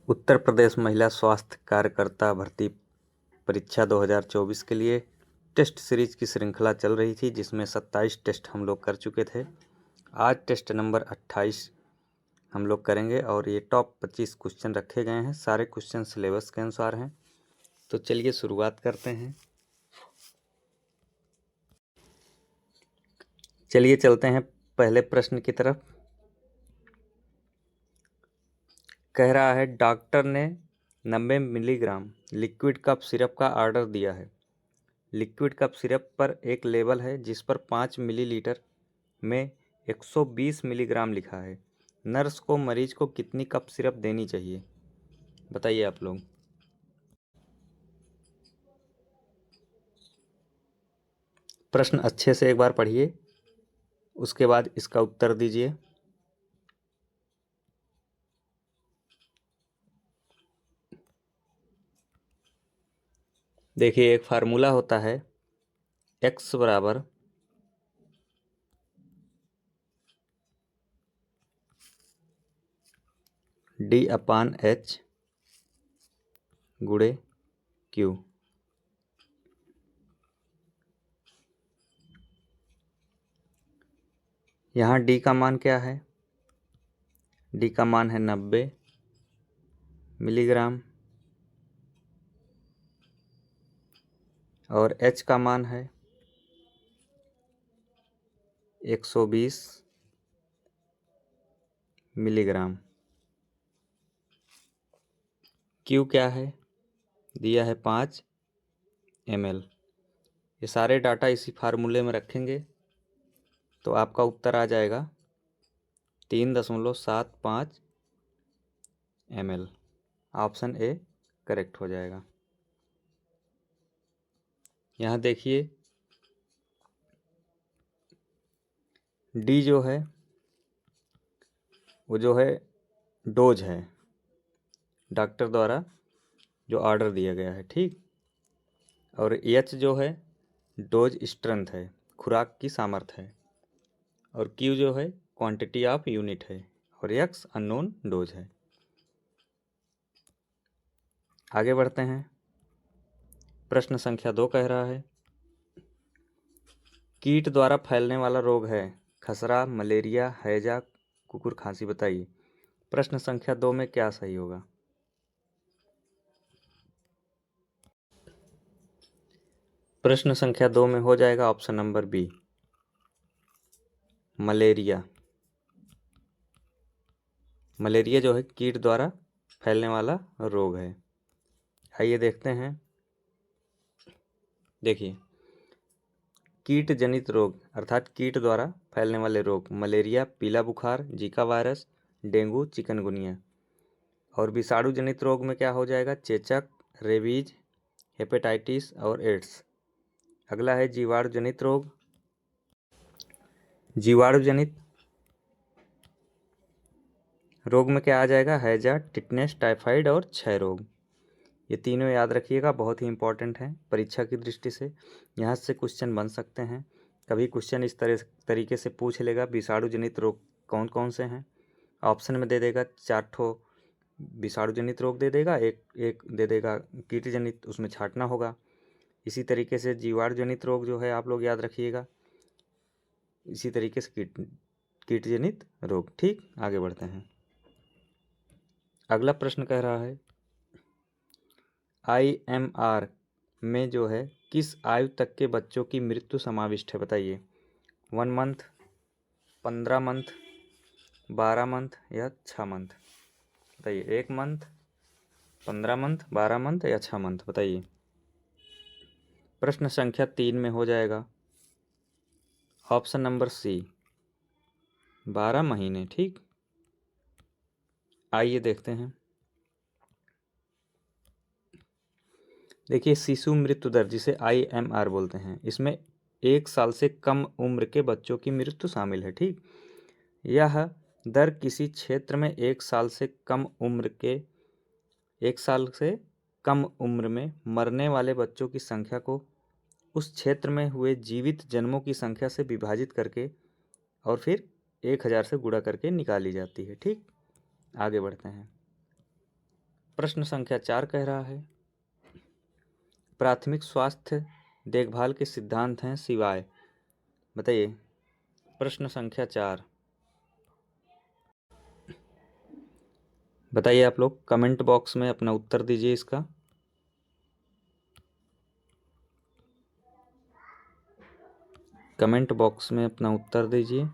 उत्तर प्रदेश महिला स्वास्थ्य कार्यकर्ता भर्ती परीक्षा 2024 के लिए टेस्ट सीरीज की श्रृंखला चल रही थी, जिसमें 27 टेस्ट हम लोग कर चुके थे। आज टेस्ट नंबर 28 हम लोग करेंगे और ये टॉप 25 क्वेश्चन रखे गए हैं। सारे क्वेश्चन सिलेबस के अनुसार हैं। तो चलिए शुरुआत करते हैं। चलिए चलते हैं पहले प्रश्न की तरफ। कह रहा है, डॉक्टर ने 90 मिलीग्राम लिक्विड कफ सिरप का ऑर्डर दिया है। लिक्विड कफ सिरप पर एक लेबल है जिस पर 5 मिलीलीटर में 120 मिलीग्राम लिखा है। नर्स को मरीज को कितनी कप सिरप देनी चाहिए, बताइए आप लोग। प्रश्न अच्छे से एक बार पढ़िए, उसके बाद इसका उत्तर दीजिए। देखिए, एक फार्मूला होता है x बराबर D/H गुणे Q। यहाँ D का मान क्या है? D का मान है 90 मिलीग्राम और H का मान है 120 मिलीग्राम। Q क्या है? दिया है 5 ml। ये सारे डाटा इसी फार्मूले में रखेंगे तो आपका उत्तर आ जाएगा 3.75 ml। ऑप्शन ए करेक्ट हो जाएगा। यहाँ देखिए, डी जो है वो जो है डोज है, डॉक्टर द्वारा जो ऑर्डर दिया गया है, ठीक। और एच जो है डोज स्ट्रेंथ है, खुराक की सामर्थ्य है। और क्यू जो है क्वांटिटी ऑफ यूनिट है। और एक्स अननोन डोज है। आगे बढ़ते हैं। प्रश्न संख्या 2 कह रहा है, कीट द्वारा फैलने वाला रोग है खसरा, मलेरिया, हैजा, कुकुर खांसी, बताइए। प्रश्न संख्या 2 में क्या सही होगा? प्रश्न संख्या 2 में हो जाएगा option number B, malaria. Malaria जो है कीट द्वारा फैलने वाला रोग है। आइए देखते हैं। देखिए, कीट जनित रोग अर्थात कीट द्वारा फैलने वाले रोग मलेरिया, पीला बुखार, जीका वायरस, डेंगू, चिकनगुनिया। और विषाणु जनित रोग में क्या हो जाएगा? चेचक, रेबीज, हेपेटाइटिस और एड्स। अगला है जीवाणु जनित रोग। जीवाणु जनित रोग में क्या आ जाएगा? हैजा, टिटनेस, टाइफाइड और क्षय रोग। ये तीनों याद रखिएगा, बहुत ही इंपॉर्टेंट हैं परीक्षा की दृष्टि से। यहाँ से क्वेश्चन बन सकते हैं। कभी क्वेश्चन इस तरीके से पूछ लेगा, विषाणु जनित रोग कौन कौन से हैं। ऑप्शन में दे देगा 4 ठो विषाणु जनित रोग दे देगा, एक दे देगा कीट जनित, उसमें छांटना होगा। इसी तरीके से जीवाणु जनित रोग जो है आप लोग याद रखिएगा। इसी तरीके से कीट जनित रोग। ठीक, आगे बढ़ते हैं। अगला प्रश्न कह रहा है, IMR में जो है किस आयु तक के बच्चों की मृत्यु समाविष्ट है, बताइए। 1 मंथ, 15 मंथ, 12 मंथ या 6 मंथ, बताइए। 1 मंथ, 15 मंथ, 12 मंथ या 6 मंथ, बताइए। प्रश्न संख्या 3 में हो जाएगा ऑप्शन नंबर सी, 12 महीने। ठीक, आइए देखते हैं। देखिए, शिशु मृत्यु दर जिसे IMR बोलते हैं, इसमें 1 साल से कम उम्र के बच्चों की मृत्यु शामिल है। ठीक, यह दर किसी क्षेत्र में 1 साल से कम उम्र में मरने वाले बच्चों की संख्या को उस क्षेत्र में हुए जीवित जन्मों की संख्या से विभाजित करके और फिर 1000 से गुणा करके निकाली जाती है। ठीक, आगे बढ़ते हैं। प्रश्न संख्या 4 कह रहा है प्राथमिक स्वास्थ्य देखभाल के सिद्धांत हैं सिवाय। बताइए। प्रश्न संख्या 4 बताइए। आप लोग कमेंट बॉक्स में अपना उत्तर दीजिए इसका। कमेंट बॉक्स में अपना उत्तर दीजिए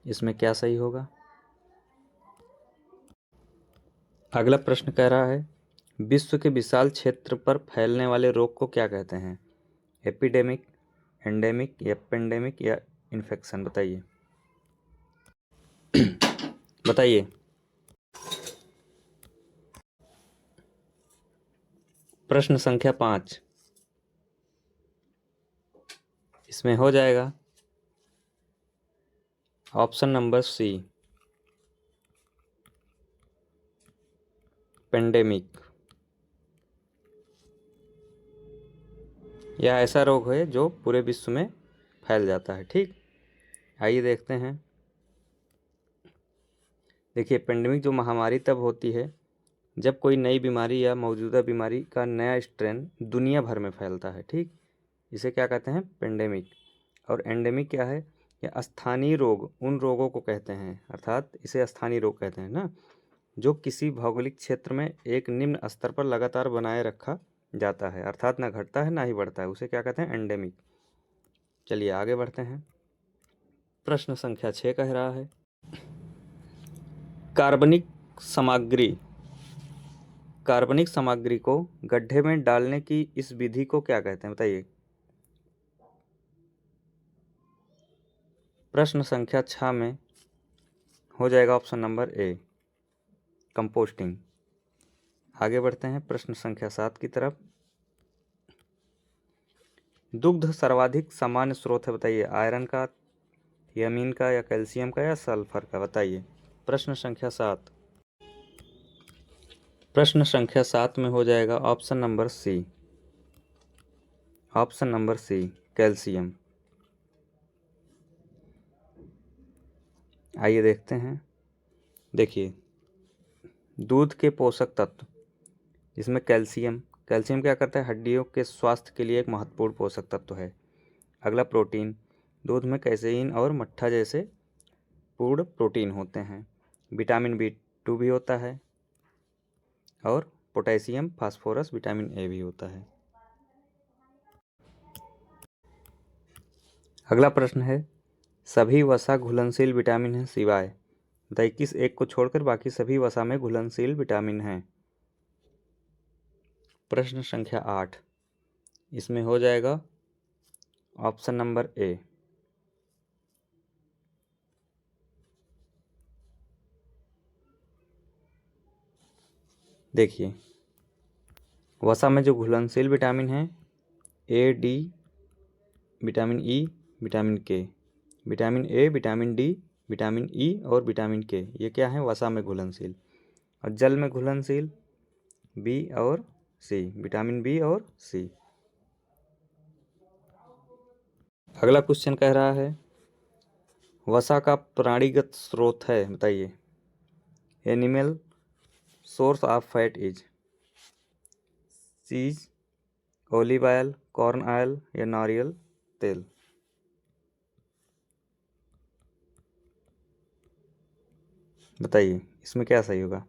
इसमें क्या सही होगा। अगला प्रश्न कह रहा है विश्व के विशाल क्षेत्र पर फैलने वाले रोग को क्या कहते हैं। एपिडेमिक, एंडेमिक या पेंडेमिक या इन्फेक्शन। बताइए। बताइए। प्रश्न संख्या 5 इसमें हो जाएगा ऑप्शन नंबर सी पेंडेमिक। यह ऐसा रोग है जो पूरे विश्व में फैल जाता है। ठीक, आइए देखते हैं। देखिए, पेंडेमिक जो महामारी तब होती है जब कोई नई बीमारी या मौजूदा बीमारी का नया स्ट्रेन दुनिया भर में फैलता है। ठीक, इसे क्या कहते हैं, पेंडेमिक। और एंडेमिक क्या है, यह स्थानीय रोग उन रोगों को कहते हैं, अर्थात इसे स्थानीय रोग कहते हैं ना, जो किसी भौगोलिक क्षेत्र में एक निम्न स्तर पर लगातार बनाए रखा जाता है, अर्थात ना घटता है ना ही बढ़ता है, उसे क्या कहते हैं, एंडेमिक। चलिए आगे बढ़ते हैं। प्रश्न संख्या 6 कह रहा है कार्बनिक सामग्री को गड्ढे में डालने की इस विधि को क्या कहते हैं। बताइए। प्रश्न संख्या 6 में हो जाएगा ऑप्शन नंबर ए कंपोस्टिंग। आगे बढ़ते हैं प्रश्न संख्या 7 की तरफ। दुग्ध सर्वाधिक सामान्य स्रोत है। बताइए। आयरन का, यामीन का या कैल्शियम का या सल्फर का। बताइए। प्रश्न संख्या 7। प्रश्न संख्या 7 में हो जाएगा ऑप्शन नंबर सी कैल्शियम। आइए देखते हैं। देखिए, दूध के पोषक तत्व, इसमें कैल्शियम क्या करता है, हड्डियों के स्वास्थ्य के लिए एक महत्वपूर्ण पोषक तत्व है। अगला प्रोटीन, दूध में कैसेइन और मट्ठा जैसे पूर्ण प्रोटीन होते हैं। विटामिन B2 भी होता है और पोटेशियम, फास्फोरस, विटामिन ए भी होता है। अगला प्रश्न है सभी वसा घुलनशील विटामिन हैं सिवाय। बताइए किस एक को छोड़कर बाकी सभी वसा में घुलनशील विटामिन हैं। प्रश्न संख्या 8 इसमें हो जाएगा ऑप्शन नंबर ए। देखिए, वसा में जो घुलनशील विटामिन हैं ए, डी, विटामिन ई, विटामिन के, vitamin A, vitamin D, vitamin E और विटामिन के, ये क्या है, वसा में घुलनशील। और जल में घुलनशील बी और सी, विटामिन बी और सी। अगला क्वेश्चन कह रहा है वसा का प्राणीगत स्रोत है। बताइए। Animal source of fat is चीज, ओलिव ऑयल, कॉर्न ऑयल या नारियल तेल। बताइए इसमें क्या सही होगा।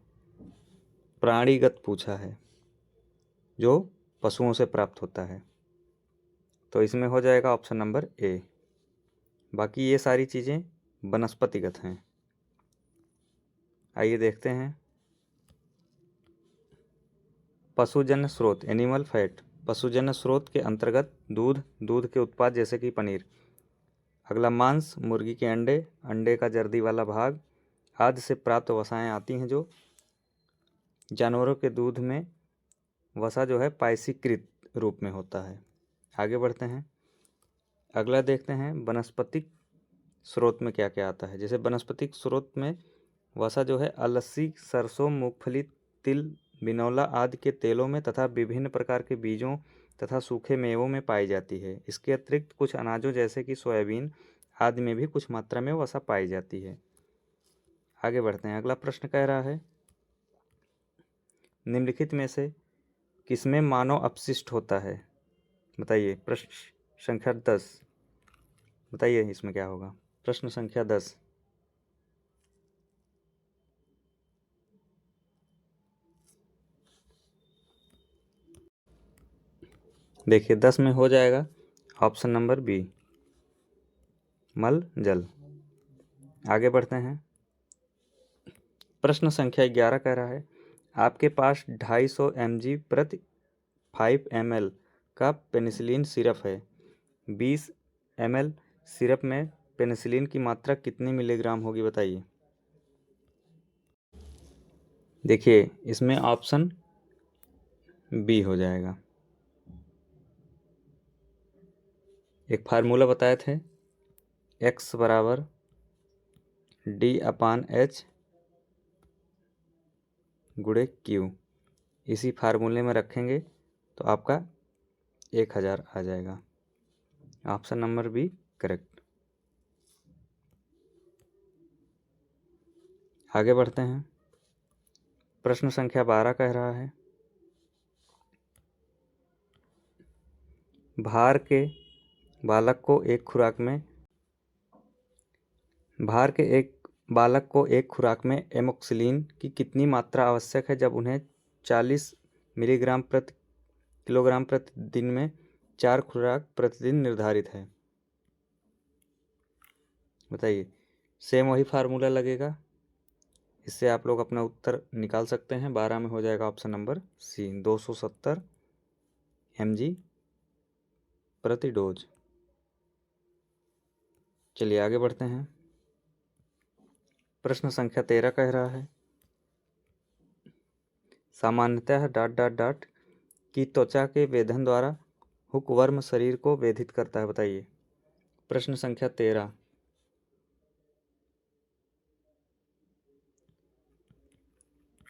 प्राणीगत पूछा है, जो पशुओं से प्राप्त होता है, तो इसमें हो जाएगा ऑप्शन नंबर ए। बाकी ये सारी चीज़ें वनस्पतिगत हैं। आइए देखते हैं। पशुजन्य स्रोत, एनिमल फैट, पशुजन्य स्रोत के अंतर्गत दूध के उत्पाद जैसे कि पनीर। अगला मांस, मुर्गी के अंडे का जर्दी वाला भाग आदि से प्राप्त वसाएं आती हैं, जो जानवरों के दूध में वसा जो है पायसीकृत रूप में होता है। आगे बढ़ते हैं। अगला देखते हैं वनस्पतिक स्रोत में क्या क्या आता है। जैसे वनस्पतिक स्रोत में वसा जो है अलसी, सरसों, मूंगफली, तिल, बिनौला आदि के तेलों में तथा विभिन्न प्रकार के बीजों तथा सूखे मेवों में पाई जाती है। इसके अतिरिक्त कुछ अनाजों जैसे कि सोयाबीन आदि में भी कुछ मात्रा में वसा पाई जाती है। आगे बढ़ते हैं। अगला प्रश्न कह रहा है निम्नलिखित में से किसमें मानव अपशिष्ट होता है? बताइए। प्रश्न संख्या 10, बताइए इसमें क्या होगा। प्रश्न संख्या 10। देखिए 10 में हो जाएगा ऑप्शन नंबर बी, मल जल। आगे बढ़ते हैं। प्रश्न संख्या 11 कह रहा है आपके पास 250 mg प्रति 5 ml का पेनिसिलिन सिरप है। 20 ml सिरप में पेनिसिलिन की मात्रा कितनी मिलीग्राम होगी? बताइए। देखिए इसमें ऑप्शन बी हो जाएगा। एक फार्मूला बताए थे, x बराबर D/H गुणे Q। इसी फार्मूले में रखेंगे तो आपका 1000 आ जाएगा। Option number B correct. आगे बढ़ते हैं। प्रश्न संख्या 12 कह रहा है भार के बालक को एक खुराक में एमोक्सिलिन की कितनी मात्रा आवश्यक है जब उन्हें 40 मिलीग्राम प्रति किलोग्राम प्रति दिन में 4 खुराक प्रतिदिन निर्धारित है? बताइए। सेम वही फार्मूला लगेगा, इससे आप लोग अपना उत्तर निकाल सकते हैं। 12 में हो जाएगा ऑप्शन नंबर सी, 270 mg प्रति डोज। चलिए आगे बढ़ते हैं। प्रश्न संख्या 13 कह रहा है सामान्यतः ... की त्वचा के वेधन द्वारा हुकवर्म शरीर को वेधित करता है। बताइए। प्रश्न संख्या 13।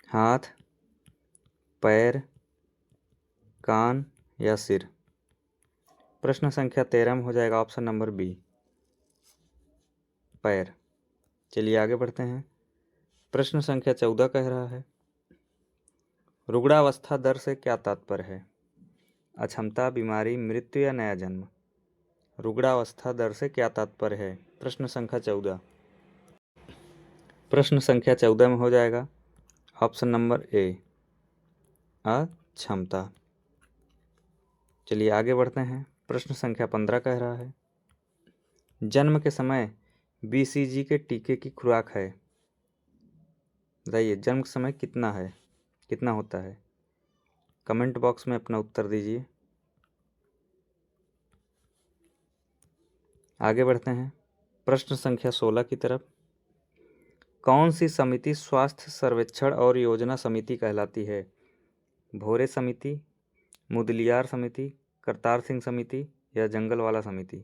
हाथ, पैर, कान या सिर? प्रश्न संख्या 13 में हो जाएगा ऑप्शन नंबर बी, पैर। चलिए आगे बढ़ते हैं। प्रश्न संख्या 14 कह रहा है रुग्णावस्था दर से क्या तात्पर्य है? अक्षमता, बीमारी, मृत्यु या नया जन्म? रुग्णावस्था दर से क्या तात्पर्य है? प्रश्न संख्या 14। प्रश्न संख्या 14 में हो जाएगा ऑप्शन नंबर ए, अक्षमता। चलिए आगे बढ़ते हैं। प्रश्न संख्या 15 कह रहा है जन्म के समय BCG के टीके की खुराक है। बताइए जन्म के समय कितना होता है? कमेंट बॉक्स में अपना उत्तर दीजिए। आगे बढ़ते हैं प्रश्न संख्या 16 की तरफ। कौन सी समिति स्वास्थ्य सर्वेक्षण और योजना समिति कहलाती है? भोरे समिति, मुदलियार समिति, करतार सिंह समिति या जंगल वाला समिति?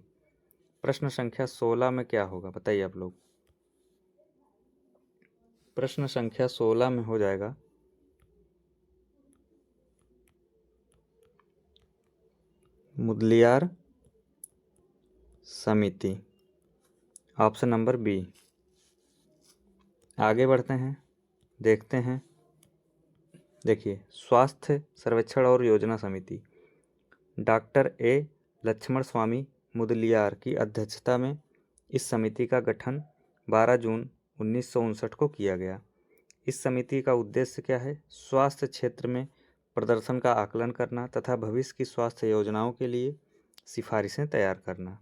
प्रश्न संख्या 16 में क्या होगा? बताइए आप लोग। प्रश्न संख्या 16 में हो जाएगा मुदलियार समिति, ऑप्शन नंबर बी। आगे बढ़ते हैं, देखते हैं। देखिए स्वास्थ्य सर्वेक्षण और योजना समिति डॉक्टर ए लक्ष्मण स्वामी मुदलियार की अध्यक्षता में इस समिति का गठन 12 जून 1959 को किया गया। इस समिति का उद्देश्य क्या है? स्वास्थ्य क्षेत्र में प्रदर्शन का आकलन करना तथा भविष्य की स्वास्थ्य योजनाओं के लिए सिफारिशें तैयार करना।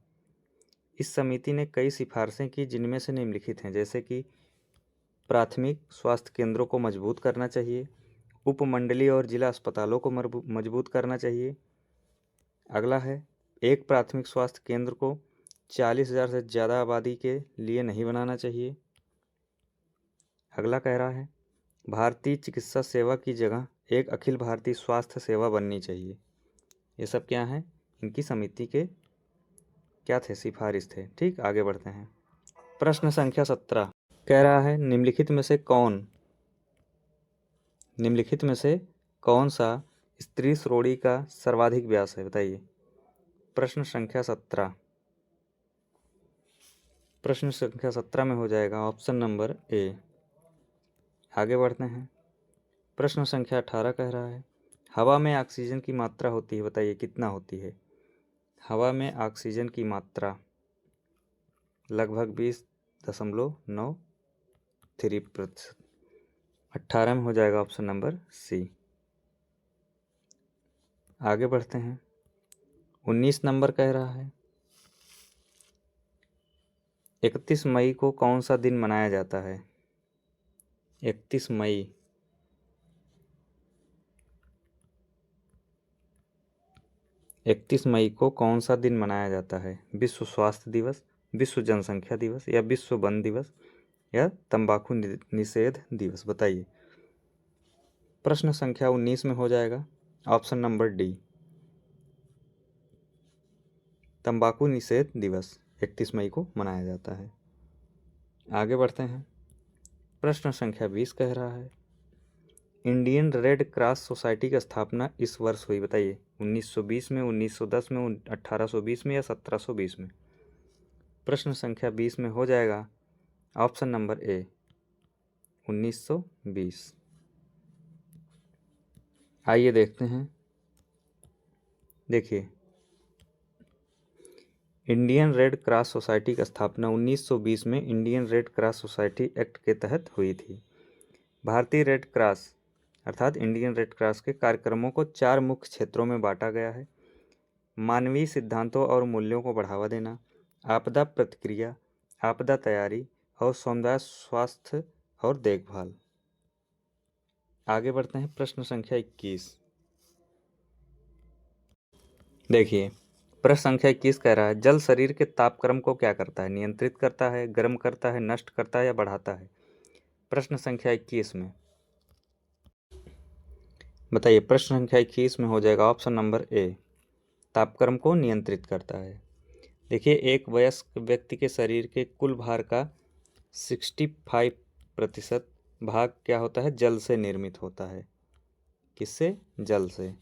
इस समिति ने कई सिफारिशें की जिनमें से निम्नलिखित हैं, जैसे कि प्राथमिक स्वास्थ्य केंद्रों को मजबूत करना चाहिए, उपमंडलीय और जिला अस्पतालों को मजबूत करना चाहिए। अगला है एक प्राथमिक स्वास्थ्य केंद्र को 40,000 से ज़्यादा आबादी के लिए नहीं बनाना चाहिए। अगला कह रहा है भारतीय चिकित्सा सेवा की जगह एक अखिल भारतीय स्वास्थ्य सेवा बननी चाहिए। ये सब क्या है? इनकी समिति के क्या थे? सिफारिश थे। ठीक, आगे बढ़ते हैं। प्रश्न संख्या 17 कह रहा है निम्नलिखित में से कौन सा स्त्री श्रोणि का सर्वाधिक व्यास है? बताइए। प्रश्न संख्या 17। प्रश्न संख्या 17 में हो जाएगा ऑप्शन नंबर ए। आगे बढ़ते हैं। प्रश्न संख्या 18 कह रहा है हवा में ऑक्सीजन की मात्रा होती है, बताइए कितना होती है। हवा में ऑक्सीजन की मात्रा लगभग 20.93%। 18 में हो जाएगा ऑप्शन नंबर सी। आगे बढ़ते हैं। 19 नंबर कह रहा है 31 मई को कौन सा दिन मनाया जाता है। 31 मई 31 मई को कौन सा दिन मनाया जाता है। विश्व स्वास्थ्य दिवस, विश्व जनसंख्या दिवस, या विश्व वन दिवस, या तंबाकू निषेध दिवस, बताइए। प्रश्न संख्या 19 में हो जाएगा ऑप्शन नंबर डी, तंबाकू निषेध दिवस 31 मई को मनाया जाता है। आगे बढ़ते हैं। प्रश्न संख्या 20 कह रहा है इंडियन रेड क्रॉस सोसाइटी की स्थापना इस वर्ष हुई, बताइए। 1920 में, 1910 में, 1820 में, या 1720 में। प्रश्न संख्या 20 में हो जाएगा ऑप्शन नंबर ए, 1920। आइए देखते हैं। देखिए, इंडियन रेड क्रॉस सोसाइटी की स्थापना 1920 में Indian red cross society act के तहत हुई थी। भारतीय रेड क्रॉस अर्थात इंडियन रेड क्रॉस के कार्यक्रमों को 4 मुख्य क्षेत्रों में बांटा गया है। मानवीय सिद्धांतों और मूल्यों को बढ़ावा देना, आपदा प्रतिक्रिया, आपदा तैयारी, और समुदाय स्वास्थ्य और देखभाल। आगे बढ़ते हैं। प्रश्न संख्या 21। देखिए, प्रश्न संख्या 21 कह रहा है जल शरीर के तापक्रम को क्या करता है। नियंत्रित करता है, गर्म करता है, नष्ट करता है, या बढ़ाता है। प्रश्न संख्या 21 में बताइए। प्रश्न संख्या 21 में हो जाएगा ऑप्शन नंबर ए, तापक्रम को नियंत्रित करता है। देखिए, एक वयस्क व्यक्ति के शरीर के कुल भार का 65% भाग क्या होता है, जल से निर्मित होता है। किससे? जल से।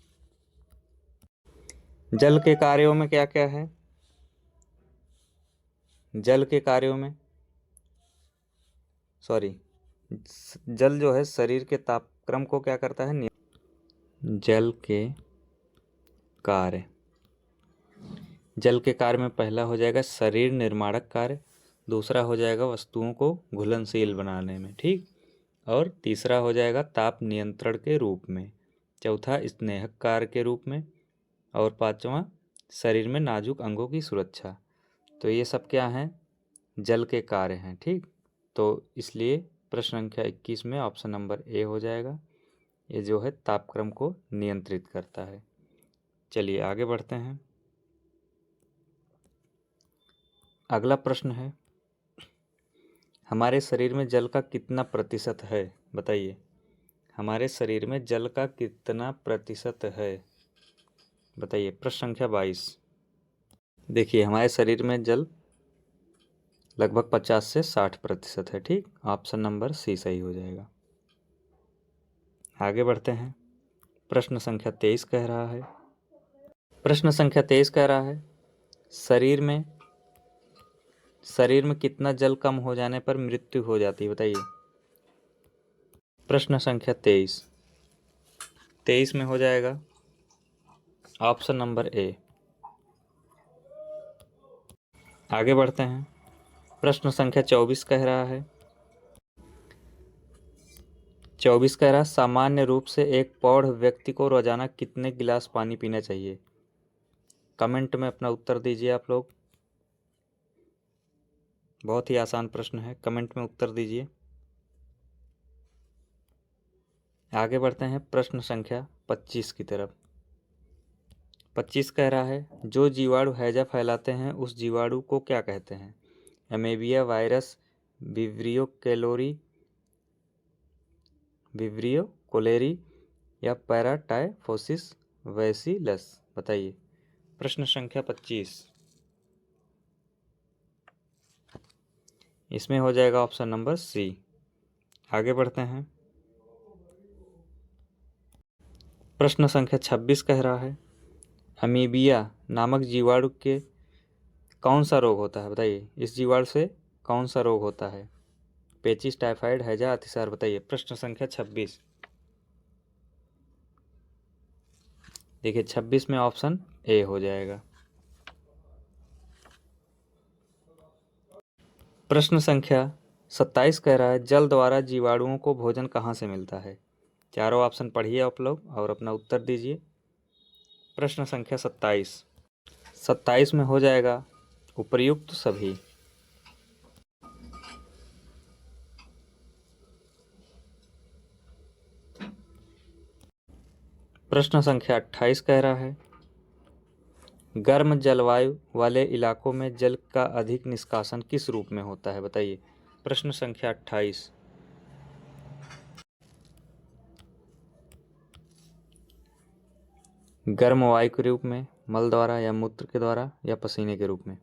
जल के कार्यों में क्या क्या है? जल के कार्यों में जल जो है शरीर के तापक्रम को क्या करता है? जल के कार्य। जल के कार्य में पहला हो जाएगा शरीर निर्माणक कार्य, दूसरा हो जाएगा वस्तुओं को घुलनशील बनाने में, ठीक, और तीसरा हो जाएगा ताप नियंत्रण के रूप में, चौथा स्नेहक कार्य के रूप में, और पांचवा शरीर में नाजुक अंगों की सुरक्षा। तो ये सब क्या हैं? जल के कार्य हैं, ठीक। तो इसलिए प्रश्न संख्या 21 में ऑप्शन नंबर ए हो जाएगा। ये जो है तापक्रम को नियंत्रित करता है। चलिए आगे बढ़ते हैं। अगला प्रश्न है हमारे शरीर में जल का कितना प्रतिशत है, बताइए। हमारे शरीर में जल का कितना प्रतिशत है, बताइए। प्रश्न संख्या 22। देखिए, हमारे शरीर में जल लगभग 50 से 60% है, ठीक। ऑप्शन नंबर सी सही हो जाएगा। आगे बढ़ते हैं। प्रश्न संख्या 23 कह रहा है शरीर में कितना जल कम हो जाने पर मृत्यु हो जाती है, बताइए। प्रश्न संख्या 23 में हो जाएगा ऑप्शन नंबर ए। आगे बढ़ते हैं। प्रश्न संख्या 24 कह रहा है सामान्य रूप से एक प्रौढ़ व्यक्ति को रोजाना कितने गिलास पानी पीना चाहिए। कमेंट में अपना उत्तर दीजिए आप लोग। बहुत ही आसान प्रश्न है, कमेंट में उत्तर दीजिए। आगे बढ़ते हैं प्रश्न संख्या 25 की तरफ। 25 कह रहा है जो जीवाणु हैजा फैलाते हैं उस जीवाणु को क्या कहते हैं। एमेबिया, वायरस, विब्रियो कोलेरी, या पैराटाइफोसिस वैसिलस, बताइए। प्रश्न संख्या 25 इसमें हो जाएगा ऑप्शन नंबर सी। आगे बढ़ते हैं। प्रश्न संख्या 26 कह रहा है अमीबिया नामक जीवाणु के कौन सा रोग होता है, बताइए। इस जीवाणु से कौन सा रोग होता है। पेचिस, टाइफाइड, हैजा, अतिसार, बताइए। प्रश्न संख्या 26। देखिए 26 में ऑप्शन ए हो जाएगा। प्रश्न संख्या 27 कह रहा है जल द्वारा जीवाणुओं को भोजन कहाँ से मिलता है। चारों ऑप्शन पढ़िए आप लोग और अपना उत्तर दीजिए। प्रश्न संख्या 27 में हो जाएगा उपर्युक्त सभी। प्रश्न संख्या 28 कह रहा है गर्म जलवायु वाले इलाकों में जल का अधिक निष्कासन किस रूप में होता है, बताइए। प्रश्न संख्या 28। गर्म वायु के रूप में, मल द्वारा या मूत्र के द्वारा या पसीने के रूप में।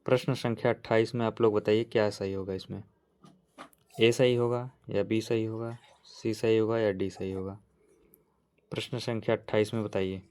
प्रश्न संख्या 28 में आप लोग बताइए क्या सही होगा इसमें। ए सही होगा या बी सही होगा, सी सही होगा या डी सही होगा। प्रश्न संख्या 28 में बताइए।